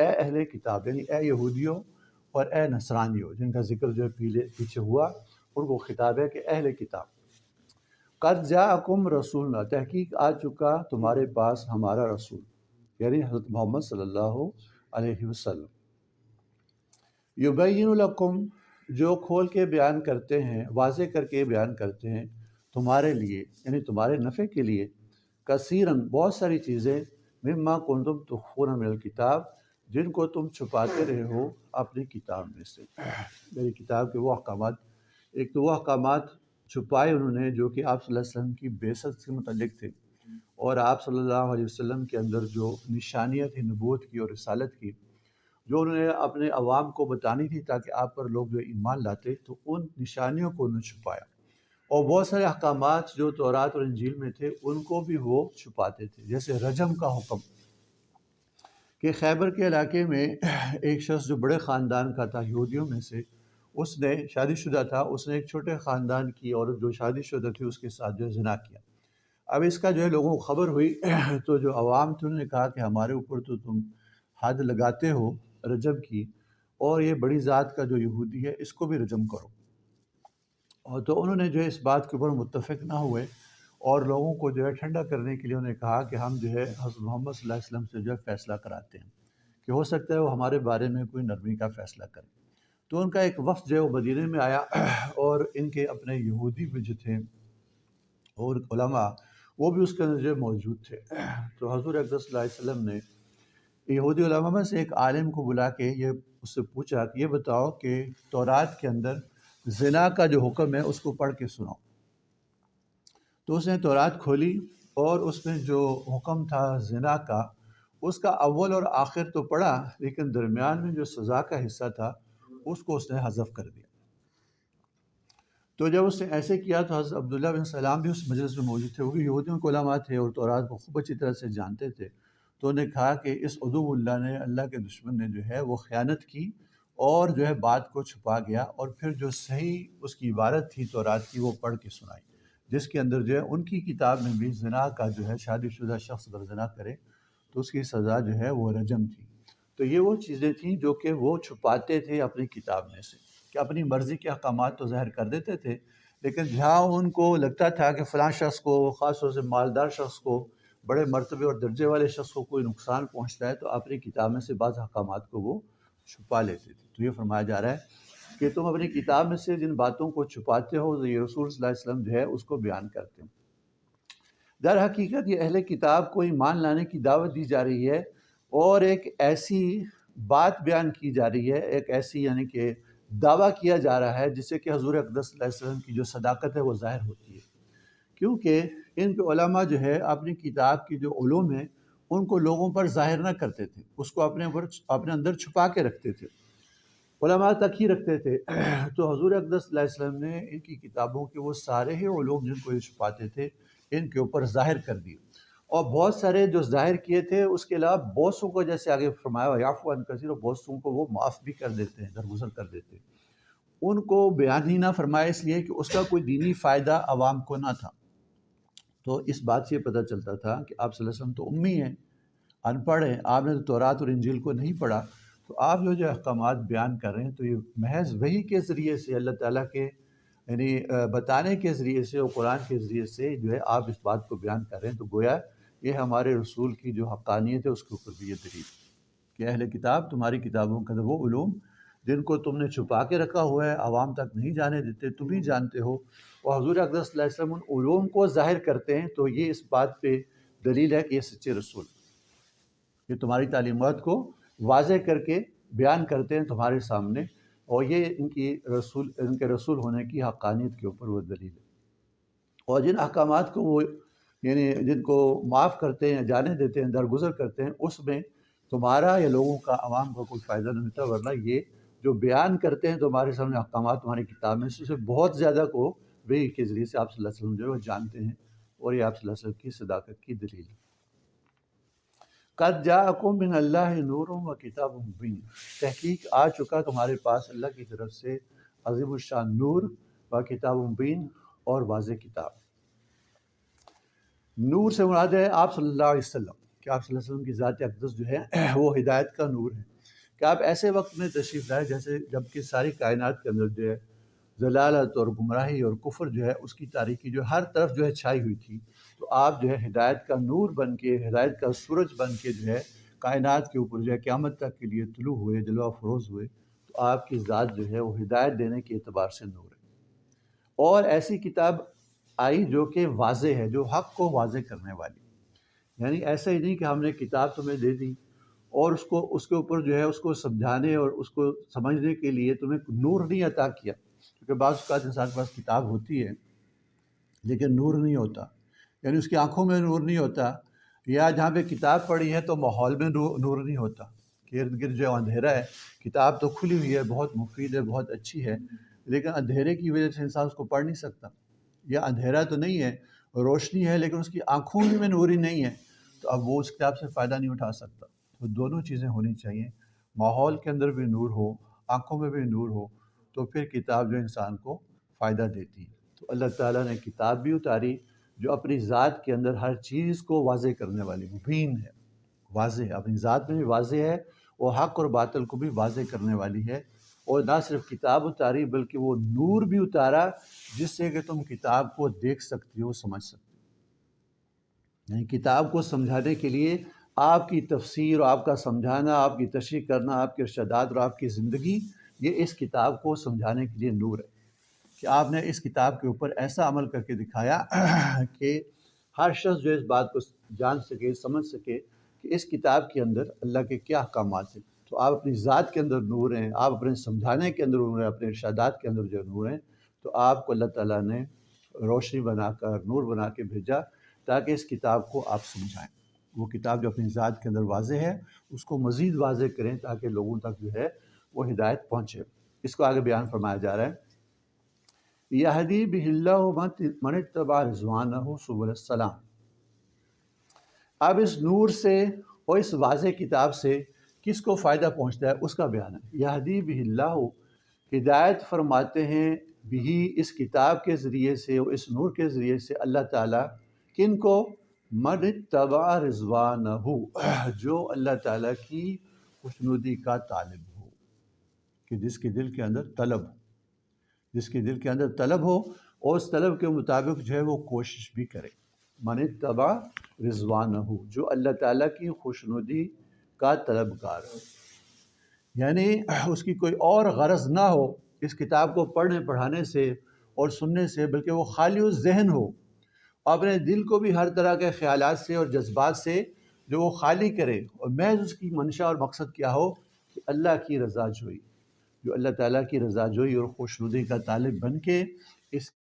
اے اہل کتاب، یعنی اے یہودیوں اور اے نصرانیوں، جن کا ذکر جو ہے پیچھے ہوا، ان کو خطاب ہے کہ اہل کتاب، قد جاءکم رسولنا، تحقیق آ چکا تمہارے پاس ہمارا رسول، یعنی حضرت محمد صلی اللہ علیہ وسلم، یبین لکم، جو کھول کے بیان کرتے ہیں، واضح کر کے بیان کرتے ہیں تمہارے لیے، یعنی تمہارے نفع کے لیے، کثیراً، بہت ساری چیزیں، مما کنتم تخفون من الکتاب، جن کو تم چھپاتے رہے ہو اپنی کتاب میں سے، میری کتاب کے وہ احکامات، ایک تو وہ احکامات چھپائے انہوں نے جو کہ آپ صلی اللہ علیہ وسلم کی بعثت سے متعلق تھے، اور آپ صلی اللہ علیہ وسلم کے اندر جو نشانیاں تھیں نبوت کی اور رسالت کی، جو انہوں نے اپنے عوام کو بتانی تھی تاکہ آپ پر لوگ جو ایمان لاتے، تو ان نشانیوں کو انہوں نے چھپایا، اور بہت سارے احکامات جو تورات اور انجیل میں تھے ان کو بھی وہ چھپاتے تھے، جیسے رجم کا حکم، کہ خیبر کے علاقے میں ایک شخص جو بڑے خاندان کا تھا یہودیوں میں سے، اس نے شادی شدہ تھا، اس نے ایک چھوٹے خاندان کی عورت جو شادی شدہ تھی اس کے ساتھ جو ہے زنا کیا۔ اب اس کا جو ہے لوگوں کو خبر ہوئی تو جو عوام تھے انہوں نے کہا کہ ہمارے اوپر تو تم حد لگاتے ہو رجم کی، اور یہ بڑی ذات کا جو یہودی ہے اس کو بھی رجم کرو، اور تو انہوں نے جو ہے اس بات کے اوپر متفق نہ ہوئے، اور لوگوں کو جو ہے ٹھنڈا کرنے کے لیے انہوں نے کہا کہ ہم جو ہے حضرت محمد صلی اللہ علیہ وسلم سے جو ہے فیصلہ کراتے ہیں کہ ہو سکتا ہے وہ ہمارے بارے میں کوئی نرمی کا فیصلہ کرے۔ تو ان کا ایک وفد جو ہے وہ مدینے میں آیا، اور ان کے اپنے یہودی بھی جو تھے اور علماء وہ بھی اس کے اندر جو موجود تھے، تو حضور اقدس صلی اللہ علیہ وسلم نے یہودی علماء میں سے ایک عالم کو بلا کے یہ اس سے پوچھا کہ یہ بتاؤ کہ تورات کے اندر زنا کا جو حکم ہے اس کو پڑھ کے سناؤ۔ تو اس نے تورات کھولی، اور اس میں جو حکم تھا زنا کا، اس کا اول اور آخر تو پڑھا، لیکن درمیان میں جو سزا کا حصہ تھا اس کو اس نے حذف کر دیا۔ تو جب اس نے ایسے کیا تو حضرت عبداللہ بن سلام بھی اس مجلس میں موجود تھے، وہ بھی یہودیوں کے علماء تھے اور تورات کو خوب اچھی طرح سے جانتے تھے، تو انہوں نے کہا کہ اس عدو اللہ نے، اللہ کے دشمن نے جو ہے وہ خیانت کی، اور جو ہے بات کو چھپا گیا، اور پھر جو صحیح اس کی عبارت تھی تورات کی وہ پڑھ کے سنائی، جس کے اندر جو ہے ان کی کتاب میں بھی زنا کا جو ہے شادی شدہ شخص اگر زنا کرے تو اس کی سزا جو ہے وہ رجم تھی۔ تو یہ وہ چیزیں تھیں جو کہ وہ چھپاتے تھے اپنی کتاب میں سے، کہ اپنی مرضی کے احکامات تو ظاہر کر دیتے تھے، لیکن جہاں ان کو لگتا تھا کہ فلاں شخص کو، خاص طور سے مالدار شخص کو، بڑے مرتبے اور درجے والے شخص کو کوئی نقصان پہنچتا ہے، تو اپنی کتاب میں سے بعض احکامات کو وہ چھپا لیتے تھے۔ تو یہ فرمایا جا رہا ہے کہ تم اپنی کتاب میں سے جن باتوں کو چھپاتے ہو تو یہ رسول صلی اللہ علیہ وسلم جو ہے اس کو بیان کرتے ہیں۔ در حقیقت یہ اہل کتاب کو ایمان لانے کی دعوت دی جا رہی ہے، اور ایک ایسی بات بیان کی جا رہی ہے، ایک ایسی یعنی کہ دعویٰ کیا جا رہا ہے جس سے کہ حضور اقدس صلی اللہ علیہ وسلم کی جو صداقت ہے وہ ظاہر ہوتی ہے، کیونکہ ان کے علماء جو ہے اپنی کتاب کی جو علوم ہیں ان کو لوگوں پر ظاہر نہ کرتے تھے، اس کو اپنے اندر چھپا کے رکھتے تھے، علماء تک ہی رکھتے تھے۔ تو حضور اقدس صلی اللہ علیہ وسلم نے ان کی کتابوں کے وہ سارے ہی علوم جن کو یہ چھپاتے تھے ان کے اوپر ظاہر کر دیے، اور بہت سارے جو ظاہر کیے تھے اس کے علاوہ بہت سو کو، جیسے آگے فرمایا یعفو عن کثیر، اور بہت سو کو وہ معاف بھی کر دیتے ہیں، درگزر کر دیتے ہیں، ان کو بیان ہی نہ فرمایا اس لیے کہ اس کا کوئی دینی فائدہ عوام کو نہ تھا۔ تو اس بات سے یہ پتہ چلتا تھا کہ آپ صلی اللہ علیہ وسلم تو امی ہیں، ان پڑھ ہیں، آپ نے تو تورات اور انجیل کو نہیں پڑھا، تو آپ جو احکامات بیان کر رہے ہیں تو یہ محض وحی کے ذریعے سے، اللہ تعالیٰ کے یعنی بتانے کے ذریعے سے اور قرآن کے ذریعے سے جو ہے آپ اس بات کو بیان کر رہے ہیں، تو گویا یہ ہمارے رسول کی جو حقانیت ہے اس کے اوپر بھی یہ دلیل کہ اہل کتاب تمہاری کتابوں کا وہ علوم جن کو تم نے چھپا کے رکھا ہوا ہے، عوام تک نہیں جانے دیتے، تم ہی جانتے ہو، اور حضور اقدس صلی اللہ علیہ وسلم ان علوم کو ظاہر کرتے ہیں، تو یہ اس بات پہ دلیل ہے کہ یہ سچے رسول، یہ تمہاری تعلیمات کو واضح کر کے بیان کرتے ہیں تمہارے سامنے، اور یہ ان کے رسول ہونے کی حقانیت کے اوپر وہ دلیل ہے۔ اور جن احکامات کو وہ یعنی جن کو معاف کرتے ہیں، جانے دیتے ہیں، درگزر کرتے ہیں، اس میں تمہارا یا لوگوں کا، عوام کا کوئی فائدہ نہیں ہوتا، ورنہ یہ جو بیان کرتے ہیں تمہارے سامنے احکامات تمہاری کتاب میں سے بہت زیادہ کو وحی کے ذریعے سے آپ صلی اللہ علیہ وسلم جو ہے وہ جانتے ہیں، اور یہ آپ صلی اللہ علیہ وسلم کی صداقت کی دلیل ہے۔ قد جاءکم من اللہ نور و کتاب مبین، تحقیق آ چکا تمہارے پاس اللہ کی طرف سے عظیم الشان نور و کتاب مبین، اور واضح کتاب۔ نور سے مراد ہے آپ صلی اللہ علیہ وسلم، کہ کہ آپ صلی اللہ علیہ وسلم کی ذات اقدس جو ہے وہ ہدایت کا نور ہے، کہ آپ ایسے وقت میں تشریف لائے جیسے جب کہ ساری کائنات کے اندر جو ہے ضلالت اور گمراہی اور کفر جو ہے اس کی تاریکی جو ہر طرف جو ہے چھائی ہوئی تھی، تو آپ جو ہے ہدایت کا نور بن کے، ہدایت کا سورج بن کے جو ہے کائنات کے اوپر جو ہے قیامت تک کے لیے طلوع ہوئے، جلوہ افروز ہوئے، تو آپ کی ذات جو ہے وہ ہدایت دینے کے اعتبار سے نور ہے۔ اور ایسی کتاب آئی جو کہ واضح ہے، جو حق کو واضح کرنے والی، یعنی ایسا ہی نہیں کہ ہم نے کتاب تمہیں دے دی اور اس کے اوپر جو ہے اس کو سمجھانے اور اس کو سمجھنے کے لیے تمہیں نور نہیں عطا کیا، کیونکہ بعض اوقات انسان کے پاس کتاب ہوتی ہے لیکن نور نہیں ہوتا، یعنی اس کی آنکھوں میں نور نہیں ہوتا، یا جہاں پہ کتاب پڑھی ہے تو ماحول میں نور نہیں ہوتا، کہ ارد گرد جو اندھیرا ہے، کتاب تو کھلی ہوئی ہے، بہت مفید ہے، بہت اچھی ہے، لیکن اندھیرے کی وجہ سے انسان اس کو پڑھ نہیں سکتا، یا اندھیرا تو نہیں ہے، روشنی ہے لیکن اس کی آنکھوں میں نور ہی نہیں ہے، تو اب وہ اس کتاب سے فائدہ نہیں اٹھا سکتا۔ تو دونوں چیزیں ہونی چاہیے، ماحول کے اندر بھی نور ہو، آنکھوں میں بھی نور ہو، تو پھر کتاب جو انسان کو فائدہ دیتی ہے۔ تو اللہ تعالیٰ نے کتاب بھی اتاری جو اپنی ذات کے اندر ہر چیز کو واضح کرنے والی، مبین ہے، واضح ہے، اپنی ذات میں بھی واضح ہے، وہ حق اور باطل کو بھی واضح کرنے والی ہے۔ اور نہ صرف کتاب اتاری بلکہ وہ نور بھی اتارا جس سے کہ تم کتاب کو دیکھ سکتی ہو، سمجھ سکتی ہو۔ یعنی کتاب کو سمجھانے کے لیے آپ کی تفسیر اور آپ کا سمجھانا، آپ کی تشریح کرنا، آپ کے ارشادات اور آپ کی زندگی، یہ اس کتاب کو سمجھانے کے لیے نور ہے، کہ آپ نے اس کتاب کے اوپر ایسا عمل کر کے دکھایا کہ ہر شخص جو اس بات کو جان سکے، سمجھ سکے کہ اس کتاب کے اندر اللہ کے کیا احکامات ہیں۔ تو آپ اپنی ذات کے اندر نور ہیں، آپ اپنے سمجھانے کے اندر نور ہیں، اپنے ارشادات کے اندر جو نور ہیں، تو آپ کو اللہ تعالیٰ نے روشنی بنا کر، نور بنا کے بھیجا تاکہ اس کتاب کو آپ سمجھائیں۔ وہ کتاب جو اپنی ذات کے اندر واضح ہے اس کو مزید واضح کریں تاکہ لوگوں تک جو ہے وہ ہدایت پہنچے۔ اس کو آگے بیان فرمایا جا رہا ہے، یہدی بہ اللہ من اتبع رضوانہ سبل السلام۔ اب اس نور سے اور اس واضح کتاب سے کس کو فائدہ پہنچتا ہے اس کا بیان ہے۔ یہدی بہ اللہ، ہدایت فرماتے ہیں، بھی اس کتاب کے ذریعے سے اور اس نور کے ذریعے سے اللہ تعالیٰ، کن کو؟ من اتبع رضوانہ، جو اللہ تعالیٰ کی خوشنودی کا طالب ہو، کہ جس کے دل کے اندر طلب ہو، جس کے دل کے اندر طلب ہو اور اس طلب کے مطابق جو ہے وہ کوشش بھی کرے۔ من اتبع رضوانہ، جو اللہ تعالیٰ کی خوشنودی کا طلبگار ہو، یعنی اس کی کوئی اور غرض نہ ہو اس کتاب کو پڑھنے پڑھانے سے اور سننے سے، بلکہ وہ خالی ذہن ہو، اپنے دل کو بھی ہر طرح کے خیالات سے اور جذبات سے جو وہ خالی کرے، اور محض اس کی منشا اور مقصد کیا ہو کہ اللہ کی رضا جوئی، جو اللہ تعالیٰ کی رضا جوئی اور خوشنودی کا طالب بن کے اس